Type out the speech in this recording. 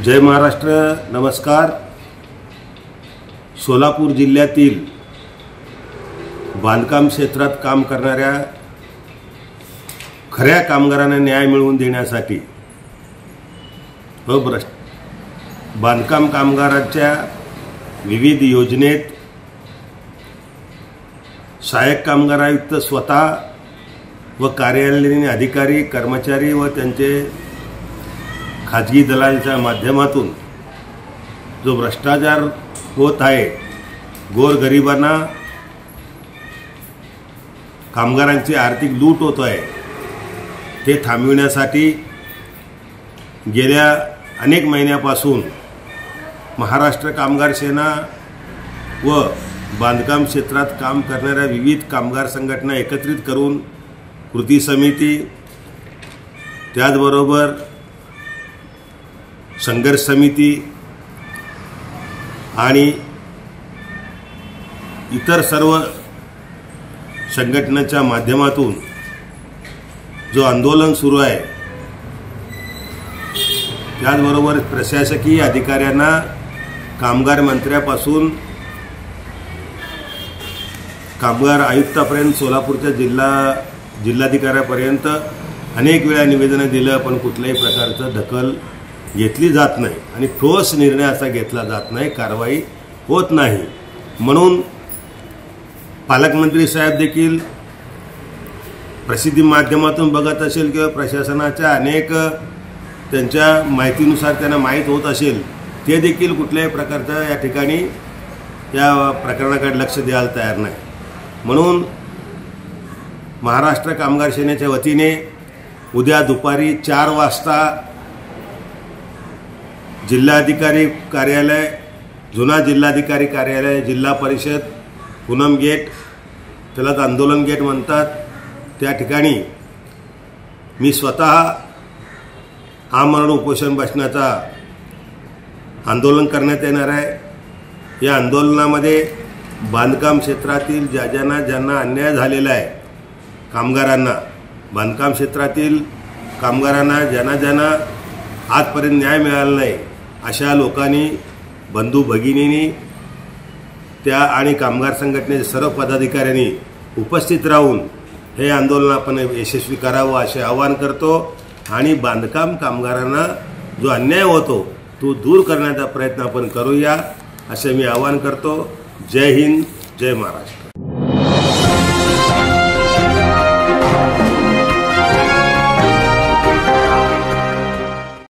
जय महाराष्ट्र। नमस्कार। सोलापूर जिल्ह्यातील बांधकाम क्षेत्रात काम करणाऱ्या खऱ्या कामगारांना न्याय मिळवून देण्यासाठी व बांधकाम कामगारांच्या विविध योजनेत सहाय्यक कामगार आयुक्त स्वतः व कार्यालयीन अधिकारी कर्मचारी व त्यांचे खाजगी दलालांच्या माध्यमातून जो भ्रष्टाचार होत आहे, गोरगरिबांना कामगारांची आर्थिक लूट होत आहे, ते थांबविण्यासाठी गेल्या अनेक महिन्यापासून महाराष्ट्र कामगार सेना व बांधकाम क्षेत्रात काम करणाऱ्या विविध कामगार संघटना एकत्रित करून कृती समिती, त्याचबरोबर संघर्ष समिती आणि इतर सर्व संघटनांच्या माध्यमातून जो आंदोलन सुरू आहे, त्याचबरोबर प्रशासकीय अधिकाऱ्यांना कामगार मंत्र्यापासून कामगार आयुक्तापर्यंत सोलापूरच्या जिल्हाधिकाऱ्यापर्यंत अनेक वेळा निवेदन दिलं, पण कुठल्याही प्रकारचं दखल घेतली जात नाही आणि ठोस निर्णय असा घेतला जात नाही, कारवाई होत नाही। म्हणून पालकमंत्री साहेब देखील प्रसिद्धी माध्यमातून बघत असेल किंवा प्रशासनाच्या अनेक त्यांच्या माहितीनुसार त्यांना माहीत होत असेल, ते देखील कुठल्याही प्रकारचं या ठिकाणी या प्रकरणाकडे लक्ष द्यायला तयार नाही। म्हणून महाराष्ट्र कामगार सेनेच्या वतीने उद्या दुपारी 4 वाजता जिल्हाधिकारी कार्यालय, जुना जिल्हाधिकारी कार्यालय, जिल्हा परिषद, पूनम गेट, त्यालाच आंदोलन गेट म्हणतात, त्या ठिकाणी मी स्वतः आमरण उपोषण बसण्याचा आंदोलन करण्यात येणार आहे। या आंदोलनामध्ये बांधकाम क्षेत्रातील ज्यांना अन्याय झालेला आहे, कामगारांना, बांधकाम क्षेत्रातील कामगारांना ज्यांना आजपर्यंत न्याय मिळाला नाही, अशा लोकांनी, बंधू भगिनींनी, त्या आणि कामगार संघटनेचे सर्व पदाधिकाऱ्यांनी उपस्थित राहून हे आंदोलन आपण यशस्वी करावं असे आवाहन करतो आणि बांधकाम कामगारांना जो अन्याय होतो तो दूर करण्याचा प्रयत्न आपण करूया असे मी आवाहन करतो। जय हिंद, जय महाराष्ट्र।